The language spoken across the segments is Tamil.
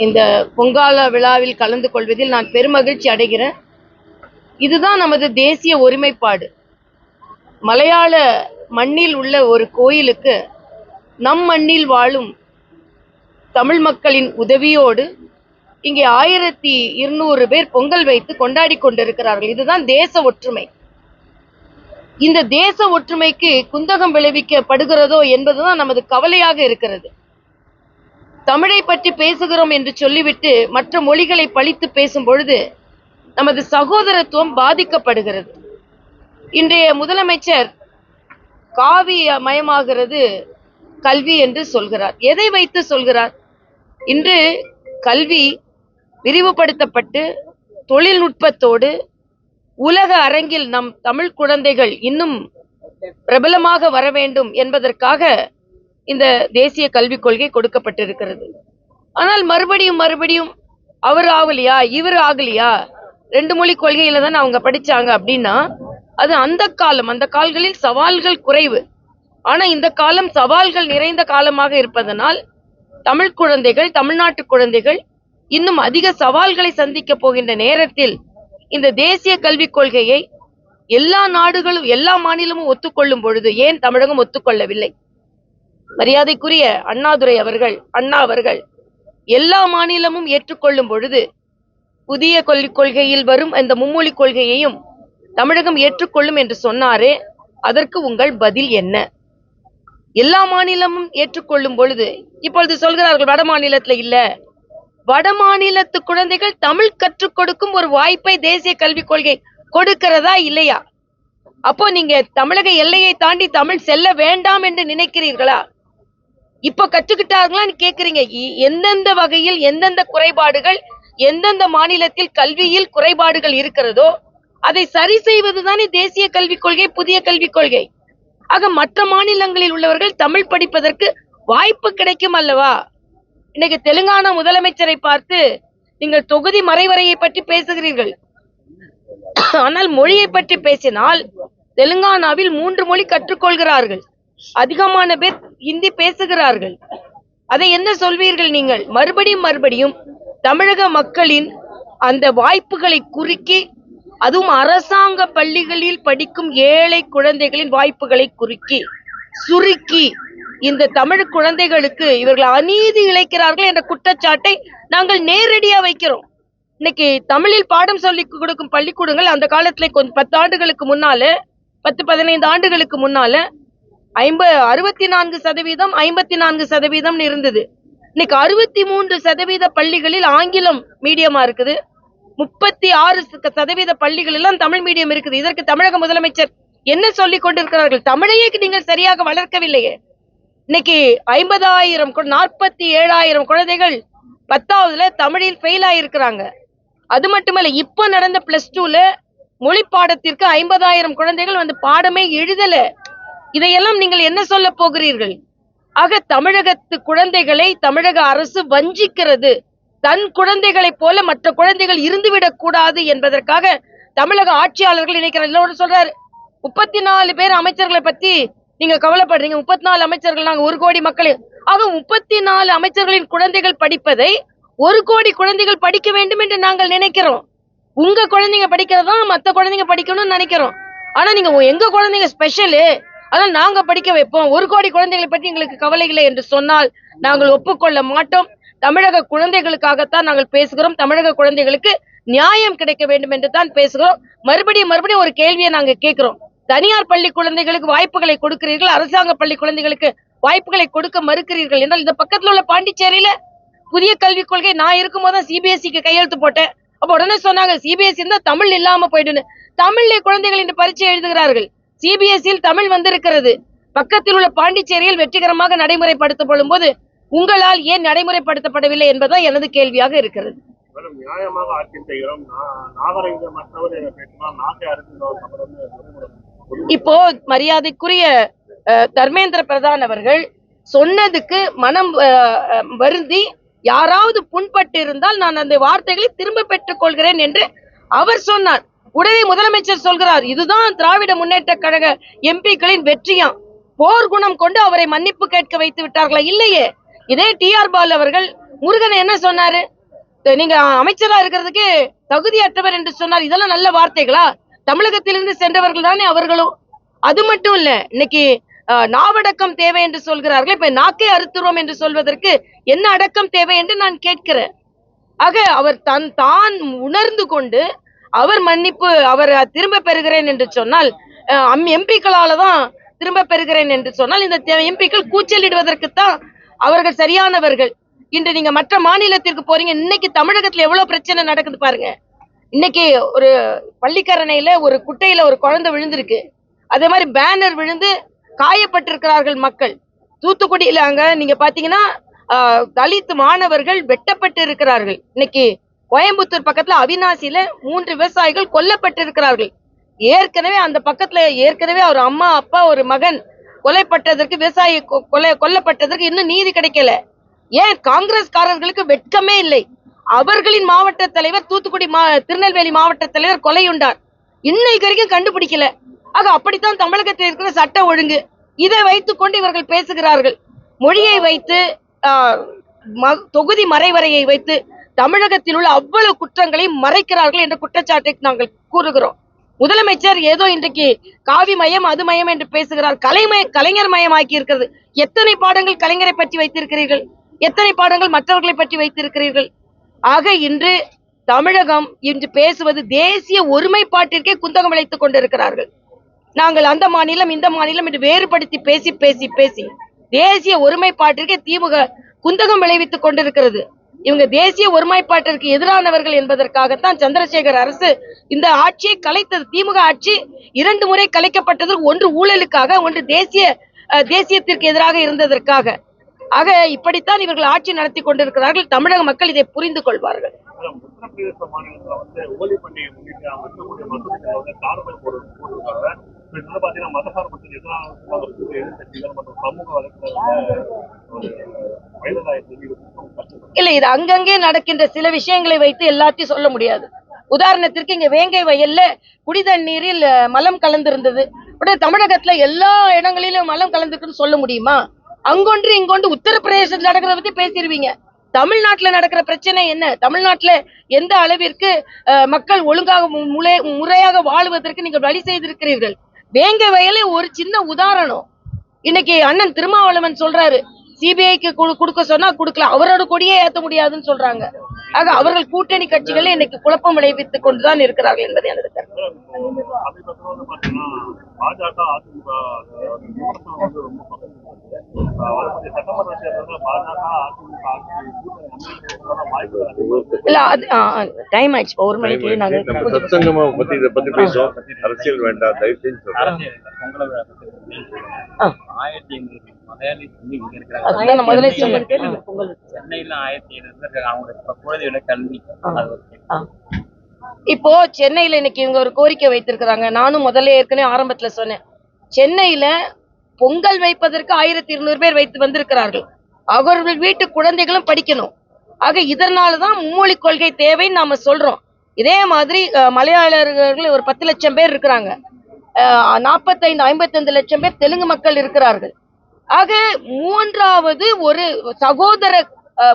இந்த பொங்கால விழாவில் கலந்து கொள்வதில் நான் பெருமகிழ்ச்சி அடைகிறேன். இதுதான் நமது தேசிய ஒருமைப்பாடு. மலையாள மண்ணில் உள்ள ஒரு கோயிலுக்கு நம் மண்ணில் வாழும் தமிழ் மக்களின் உதவியோடு இங்கே 1200 பேர் பொங்கல் வைத்து கொண்டாடி கொண்டிருக்கிறார்கள். இதுதான் தேச ஒற்றுமை. இந்த தேச ஒற்றுமைக்கு குந்தகம் விளைவிக்கப்படுகிறதோ என்பதுதான் நமது கவலையாக இருக்கிறது. தமிழை பற்றி பேசுகிறோம் என்று சொல்லிவிட்டு மற்ற மொழிகளை பழித்து பேசும் பொழுது நமது சகோதரத்துவம் பாதிக்கப்படுகிறது. இன்றைய முதலமைச்சர் காவி மயமாகிறது கல்வி என்று சொல்கிறார். எதை வைத்து சொல்கிறார்? இன்று கல்வி விரிவுபடுத்தப்பட்டு தொழில்நுட்பத்தோடு உலக அரங்கில் நம் தமிழ் குழந்தைகள் இன்னும் பிரபலமாக வர வேண்டும் என்பதற்காக இந்த தேசிய கல்விக் கொள்கை கொடுக்கப்பட்டிருக்கிறது. ஆனால் மறுபடியும் அவர் ஆகலையா இவர் ஆகலையா, 2 மொழி கொள்கையில தான் அவங்க படிச்சாங்க அப்படின்னா அது அந்த காலங்களில் சவால்கள் குறைவு. ஆனா இந்த காலம் சவால்கள் நிறைந்த காலமாக இருப்பதனால் தமிழ் குழந்தைகள், தமிழ்நாட்டு குழந்தைகள் இன்னும் அதிக சவால்களை சந்திக்க போகின்ற நேரத்தில் இந்த தேசிய கல்விக் கொள்கையை எல்லா நாடுகளும் எல்லா மாநிலமும் ஒத்துக்கொள்ளும் பொழுது ஏன் தமிழகம் ஒத்துக்கொள்ளவில்லை? மரியாதைக்குரிய அண்ணா அவர்கள் எல்லா மாநிலமும் ஏற்றுக்கொள்ளும் பொழுது புதிய கல்விக் கொள்கையில் வரும் இந்த மும்மொழி கொள்கையையும் தமிழகம் ஏற்றுக்கொள்ளும் என்று சொன்னாரே, அதற்கு உங்கள் பதில் என்ன? எல்லா மாநிலமும் ஏற்றுக்கொள்ளும் பொழுது இப்பொழுது சொல்கிறார்கள் வட மாநிலத்துல இல்ல. வட மாநிலத்து குழந்தைகள் தமிழ் கற்றுக் கொடுக்கும் ஒரு வாய்ப்பை தேசிய கல்விக் கொள்கை கொடுக்கிறதா இல்லையா? அப்போ நீங்க தமிழக எல்லையை தாண்டி தமிழ் செல்ல வேண்டாம் என்று நினைக்கிறீர்களா? இப்ப கற்றுக்கிட்டார்களான்னு கேக்குறீங்க. எந்தெந்த வகையில் எந்தெந்த குறைபாடுகள் எந்தெந்த மாநிலத்தில் கல்வியில் குறைபாடுகள் இருக்கிறதோ அதை சரி செய்வதுதானே தேசிய கல்விக் கொள்கை, புதிய கல்விக் கொள்கை. ஆக மற்ற மாநிலங்களில் உள்ளவர்கள் தமிழ் படிப்பதற்கு வாய்ப்பு கிடைக்கும் அல்லவா? இன்னைக்கு தெலுங்கானா முதலமைச்சரை பார்த்து நீங்கள் தொகுதி மறைவரையை பற்றி பேசுகிறீர்கள். ஆனால் மொழியை பற்றி பேசினால் தெலுங்கானாவில் 3 மொழி கற்றுக்கொள்கிறார்கள். அதிகமான பேர் ஹிந்தி பேசுகிறார்கள். அதை என்ன சொல்வீர்கள் நீங்கள்? மறுபடியும் தமிழக மக்களின் அந்த வாய்ப்புகளை குறுக்கி, அதுவும் அரசாங்க பள்ளிகளில் படிக்கும் ஏழை குழந்தைகளின் வாய்ப்புகளை சுருக்கி இந்த தமிழ் குழந்தைகளுக்கு இவர்கள் அநீதி இழைக்கிறார்கள் என்ற குற்றச்சாட்டை நாங்கள் நேரடியா வைக்கிறோம். இன்னைக்கு தமிழில் பாடம் சொல்லி கொடுக்கும் பள்ளிக்கூடங்கள் அந்த காலத்துல 10 ஆண்டுகளுக்கு முன்னால 10-15 ஆண்டுகளுக்கு முன்னால 64% 54% இருந்தது. இன்னைக்கு 63% பள்ளிகளில் ஆங்கிலம் மீடியமா இருக்குது. 36% பள்ளிகள் எல்லாம் தமிழ் மீடியம் இருக்குது. இதற்கு தமிழக முதலமைச்சர் என்ன சொல்லிக் கொண்டிருக்கிறார்கள்? தமிழையே நீங்கள் சரியாக வளர்க்கவில்லையே. இன்னைக்கு 50,000 47,000 குழந்தைகள் 10ஆவதுல தமிழில் ஃபெயில் ஆயிருக்கிறாங்க. அது மட்டுமல்ல, இப்ப நடந்த +2ல மொழி பாடத்திற்கு 50,000 குழந்தைகள் வந்து பாடமே எழுதல. இதையெல்லாம் நீங்கள் என்ன சொல்ல போகிறீர்கள்? ஆக தமிழகத்து குழந்தைகளை தமிழக அரசு வஞ்சிக்கிறது. தன் குழந்தைகளை போல மற்ற குழந்தைகள் இருந்துவிடக் கூடாது என்பதற்காக தமிழக ஆட்சியாளர்கள் நினைக்கிறார். சொல்றாரு 34 பேர் அமைச்சர்களை பத்தி நீங்க கவலைப்படுறீங்க. 34 அமைச்சர்கள், நாங்க 1 கோடி மக்கள். ஆக 34 அமைச்சர்களின் குழந்தைகள் படிப்பதை 1 கோடி குழந்தைகள் படிக்க வேண்டும் என்று நாங்கள் நினைக்கிறோம். உங்க குழந்தைங்க படிக்கிறதா மற்ற குழந்தைங்க படிக்கணும்னு நினைக்கிறோம். ஆனா நீங்க எங்க குழந்தைங்க ஸ்பெஷலு, அதனால நாங்க படிக்க வைப்போம், 1 கோடி குழந்தைகளை பற்றி எங்களுக்கு கவலை இல்லை என்று சொன்னால் நாங்கள் ஒப்புக்கொள்ள மாட்டோம். தமிழக குழந்தைகளுக்காகத்தான் நாங்கள் பேசுகிறோம். தமிழக குழந்தைகளுக்கு நியாயம் கிடைக்க வேண்டும் என்று தான் பேசுகிறோம். மறுபடியும் ஒரு கேள்வியை நாங்க கேட்கிறோம். தனியார் பள்ளி குழந்தைகளுக்கு வாய்ப்புகளை கொடுக்கிறீர்கள், அரசாங்க பள்ளி குழந்தைகளுக்கு வாய்ப்புகளை கொடுக்க மறுக்கிறீர்கள் என்றால், இந்த பக்கத்துல உள்ள பாண்டிச்சேரியில புதிய கல்விக் கொள்கை நான் இருக்கும்போது சிபிஎஸ்சிக்கு கையெழுத்து போட்டேன். அப்ப உடனே சொன்னாங்க சிபிஎஸ்சி இருந்தா தமிழ் இல்லாம போயிடுன்னு. தமிழ்ல குழந்தைகள் இன்று பரீட்சை எழுதுகிறார்கள். சிபிஎஸ்சியில் தமிழ் வந்திருக்கிறது. பக்கத்தில் உள்ள பாண்டிச்சேரியில் வெற்றிகரமாக நடைமுறைப்படுத்தப்படும் போது உங்களால் ஏன் நடைமுறைப்படுத்தப்படவில்லை என்பதுதான் எனது கேள்வியாக இருக்கிறது. இப்போ மரியாதைக்குரிய தர்மேந்திர பிரதான் அவர்கள் சொன்னதுக்கு மனம் வருந்தி யாராவது புண்பட்டு இருந்தால் நான் அந்த வார்த்தைகளை திரும்ப பெற்றுக் கொள்கிறேன் என்று அவர் சொன்னார். உடனே முதலமைச்சர் சொல்கிறார், இதுதான் திராவிட முன்னேற்ற கழக எம்பிக்களின் வெற்றியாம். போர் குணம் கொண்டு அவரை மன்னிப்பு கேட்க வைத்து விட்டார்களா? இல்லையே. இதே டி.ஆர். பாலு அவர்கள் முருகன் என்ன சொன்னாரு? நீங்க அமைச்சரா இருக்கிறதுக்கு தகுதியற்றவர் என்று சொன்னார். இதெல்லாம் நல்ல வார்த்தைகளா? தமிழகத்திலிருந்து சென்றவர்கள் தானே அவர்களும். அது மட்டும் இல்ல, இன்னைக்கு நாவடக்கம் தேவை என்று சொல்கிறார்கள். இப்ப நாக்கை அறுத்துறோம் என்று சொல்வதற்கு என்ன அடக்கம் தேவை என்று நான் கேட்கிறேன். ஆக அவர் தான் உணர்ந்து கொண்டு அவர் மன்னிப்பு அவர் திரும்ப பெறுகிறேன் என்று சொன்னால், எம்பிக்களால தான் திரும்ப பெறுகிறேன் என்று சொன்னால், இந்த எம்பிக்கள் கூச்சலிடுவதற்குத்தான் அவர்கள் சரியானவர்கள். இன்று நீங்க மற்ற மாநிலத்திற்கு போறீங்க, இன்னைக்கு தமிழகத்துல எவ்வளவு பிரச்சனை நடக்குது பாருங்க. இன்னைக்கு ஒரு பள்ளிக்கரணையில ஒரு குட்டையில ஒரு குழந்தை விழுந்திருக்கு. அதே மாதிரி பேனர் விழுந்து காயப்பட்டிருக்கிறார்கள் மக்கள். தூத்துக்குடியில அங்க நீங்க பாத்தீங்கன்னா தலித் மாணவர்கள் வெட்டப்பட்டு இருக்கிறார்கள். இன்னைக்கு கோயம்புத்தூர் பக்கத்துல அவினாசியில 3 விவசாயிகள் கொல்லப்பட்டிருக்கிறார்கள். ஏற்கனவே அந்த பக்கத்துல ஏற்கனவே ஒரு அம்மா அப்பா ஒரு மகன் கொலைப்பட்டதற்கு விவசாயி கொல்லப்பட்டதற்கு இன்னும் நீதி கிடைக்கல. ஏன் காங்கிரஸ்காரர்களுக்கு வெட்கமே இல்லை? அவர்களின் மாவட்ட தலைவர் தூத்துக்குடி திருநெல்வேலி மாவட்ட தலைவர் கொலையுண்டார். இன்னைக்கு வரைக்கும் கண்டுபிடிக்கல. ஆக அப்படித்தான் தமிழகத்தில் இருக்கிற சட்ட ஒழுங்கு. இதை வைத்துக் கொண்டு இவர்கள் பேசுகிறார்கள். மொழியை வைத்து தொகுதி மறைவரையை வைத்து தமிழகத்தில் உள்ள அவ்வளவு குற்றங்களை மறைக்கிறார்கள் என்ற குற்றச்சாட்டை நாங்கள் கூறுகிறோம். முதலமைச்சர் ஏதோ இன்றைக்கு காவி மயம் அது மயம் என்று பேசுகிறார். கலைஞர் மயமாக்கி இருக்கிறது. எத்தனை பாடங்கள் கலைஞரை பற்றி வைத்திருக்கிறீர்கள்? எத்தனை பாடங்கள் மற்றவர்களை பற்றி வைத்திருக்கிறீர்கள்? ஆக இன்று தமிழகம் இன்று பேசுவது தேசிய ஒருமைப்பாட்டிற்கே குந்தகம் விளைத்துக் கொண்டிருக்கிறார்கள். நாங்கள் அந்த மாநிலம் இந்த மாநிலம் என்று வேறுபடுத்தி பேசி பேசி பேசி தேசிய ஒருமைப்பாட்டிற்கே திமுக குந்தகம் விளைவித்துக் கொண்டிருக்கிறது. இவங்க தேசிய ஒருமைப்பாட்டிற்கு எதிரானவர்கள் என்பதற்காகத்தான் சந்திரசேகர் அரசு இந்த ஆட்சியை கலைத்தது. திமுக ஆட்சி 2 முறை கலைக்கப்பட்டது. ஒன்று ஊழலுக்காக, ஒன்று தேசியத்திற்கு எதிராக இருந்ததற்காக. ஆக இப்படித்தான் இவர்கள் ஆட்சி நடத்தி கொண்டிருக்கிறார்கள். தமிழக மக்கள் இதை புரிந்து கொள்வார்கள். உத்தரப்பிரதேச மாநிலத்தில் வந்து ஹோலி பண்டிகை முன்னிட்டு அங்க இருக்கக்கூடிய மசூதிகளை வந்து கார்பன் போட்டிருக்காங்க. இதனால பாத்தீங்கன்னா மதசார்புக்கு எதிரான எதிர்கட்சிகள் மற்றும் சமூக வலைத்தளங்கள் இல்ல, இது அங்கங்கே நடக்கின்ற சில விஷயங்களை வைத்து எல்லாத்தையும் சொல்ல முடியாது. உதாரணத்திற்கு இங்க வேங்கை வயல்ல குடிதண்ணீரில் மலம் கலந்திருந்தது. உடனே தமிழகத்துல எல்லா இடங்களிலும் மலம் கலந்துருக்குன்னு சொல்ல முடியுமா? அங்கொன்று இங்கொன்று உத்தரப்பிரதேசத்தில் நடக்கிறத பத்தி பேசிடுவீங்க. தமிழ்நாட்டுல நடக்கிற பிரச்சனை என்ன? தமிழ்நாட்டுல எந்த அளவிற்கு மக்கள் ஒழுங்காக முறையாக வாழ்வதற்கு நீங்கள் வழி செய்திருக்கிறீர்கள். வேங்கை வயலே ஒரு சின்ன உதாரணம். இன்னைக்கு அண்ணன் திருமாவளவன் சொல்றாரு, சிபிஐக்கு கொடுக்க சொன்னா கொடுக்கலாம், அவரோட கொடியே ஏற்ற முடியாதுன்னு சொல்றாங்க. ஆக அவர்கள் கூட்டணி கட்சிகளே இன்னைக்கு குழப்பம் விளைவித்துக் கொண்டுதான் இருக்கிறார்கள் என்பதை எனது கருத்து. இல்ல, அது டைம் ஆயிடுச்சு. 1 மணிக்கு நாங்க பத்தி பேசுவோம். அரசியல் வேண்டாம், தயவு செஞ்சு இப்போ சென்னையில இன்னைக்கு இவங்க ஒரு கோரிக்கை வைத்திருக்கிறாங்க. நானும் முதல்ல ஏற்கனவே ஆரம்பத்துல சொன்னேன். சென்னையில பொங்கல் வைப்பதற்கு 1200 பேர் வைத்து வந்திருக்கிறார்கள். அவர்கள் வீட்டு குழந்தைகளும் படிக்கணும். ஆக இதனாலதான் மும்மொழி கொள்கை தேவைன்னு நாம சொல்றோம். இதே மாதிரி மலையாளர்கள் ஒரு 10 லட்சம் பேர் இருக்கிறாங்க. 45-55 லட்சம் பேர் தெலுங்கு மக்கள் இருக்கிறார்கள். ஆக 3வது ஒரு சகோதர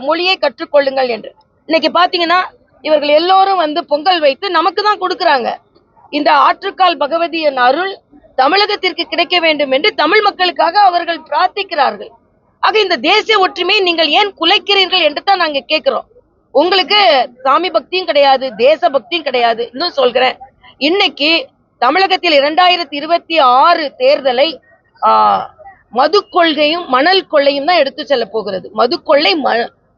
மொழியை கற்றுக்கொள்ளுங்கள் என்று இன்னைக்கு பாத்தீங்கன்னா இவர்கள் எல்லோரும் வந்து பொங்கல் வைத்து நமக்கு தான் கொடுக்கறாங்க. இந்த ஆற்றுக்கால் பகவதியின் அருள் தமிழகத்திற்கு கிடைக்க வேண்டும் என்று தமிழ் மக்களுக்காக அவர்கள் பிரார்த்திக்கிறார்கள். ஆக இந்த தேசிய ஒற்றுமையை நீங்கள் ஏன் குலைக்கிறீர்கள் என்று தான் நாங்க கேட்கிறோம். உங்களுக்கு சாமி பக்தியும் கிடையாது, தேச பக்தியும் கிடையாது. இன்னும் சொல்கிறேன், இன்னைக்கு தமிழகத்தில் 2026 தேர்தலை மது கொள்கையும் மணல் கொள்ளையும் தான் எடுத்து செல்ல போகிறது. மது கொள்ளை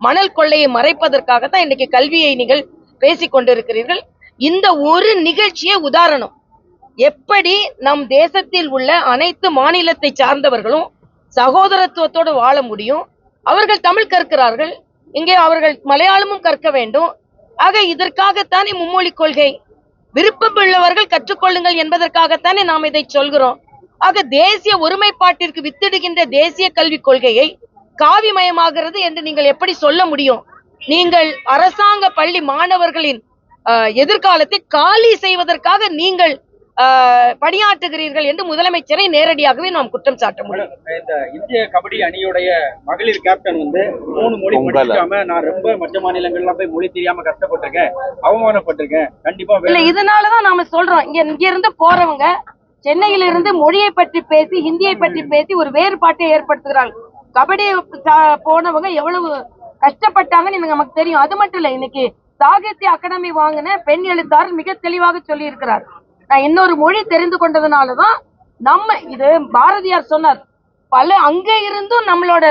மணல் கொள்ளையை மறைப்பதற்காகத்தான் இன்னைக்கு கல்வியை நீங்கள் பேசிக் கொண்டிருக்கிறீர்கள். இந்த ஒரு நிகழ்ச்சியே உதாரணம். எப்படி நம் தேசத்தில் உள்ள அனைத்து மாநிலத்தை சார்ந்தவர்களும் சகோதரத்துவத்தோடு வாழ முடியும். அவர்கள் தமிழ் கற்கிறார்கள், இங்கே அவர்கள் மலையாளமும் கற்க வேண்டும். ஆக இதற்காகத்தானே மும்மொழி கொள்கை. விருப்பமுள்ளவர்கள் கற்றுக்கொள்ளுங்கள் என்பதற்காகத்தானே நாம் இதை சொல்கிறோம். ஆக தேசிய ஒருமைப்பாட்டிற்கு வித்திடுகின்ற தேசிய கல்விக் கொள்கையை காவிமயமாகிறது என்று நீங்கள் எப்படி சொல்ல முடியும்? நீங்கள் அரசாங்க பள்ளி மாணவர்களின் எதிர்காலத்தை காலி செய்வதற்காக நீங்கள் பணியாற்றுகிறீர்கள் என்று முதலமைச்சரை நேரடியாகவே நாம் குற்றம் சாட்ட முடியும். இந்த இந்திய கபடி அணியுடைய மகளிர் கேப்டன் வந்து 3 மொழி படிக்காம நான் ரொம்ப மற்ற மாநிலங்கள்லாம் போய் மொழி தெரியாம கஷ்டப்பட்டிருக்கேன், அவமானப்பட்டிருக்கேன், கண்டிப்பா இல்ல இதனாலதான் நாம சொல்றோம், இங்க இருந்து போறவங்க சென்னையில இருந்து மொழியை பற்றி பேசி ஹிந்தியை பற்றி பேசி ஒரு வேறுபாட்டை ஏற்படுத்துகிறாங்க. கபடி போனவங்க எவ்வளவு கஷ்டப்பட்டாங்கன்னு நமக்கு தெரியும். அது மட்டும் இல்ல, இன்னைக்கு சாகித்ய அகாடமி வாங்கின பெண் எழுத்தாளர் மிக தெளிவாக சொல்லி இருக்கிறார், நான் இன்னொரு மொழி தெரிந்து கொண்டதுனாலதான் இது பாரதியார் சொன்னார், பல அங்க இருந்தும் நம்மளோட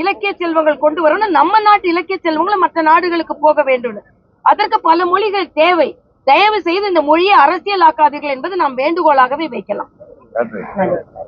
இலக்கிய செல்வங்கள் கொண்டு வரணும், நம்ம நாட்டு இலக்கிய செல்வங்களும் மற்ற நாடுகளுக்கு போக வேண்டும், அதற்கு பல மொழிகள் தேவை, தயவு செய்து இந்த மொழியை அரசியலாக்காதீர்கள் என்பது நாம் வேண்டுகோளாகவே வைக்கலாம்.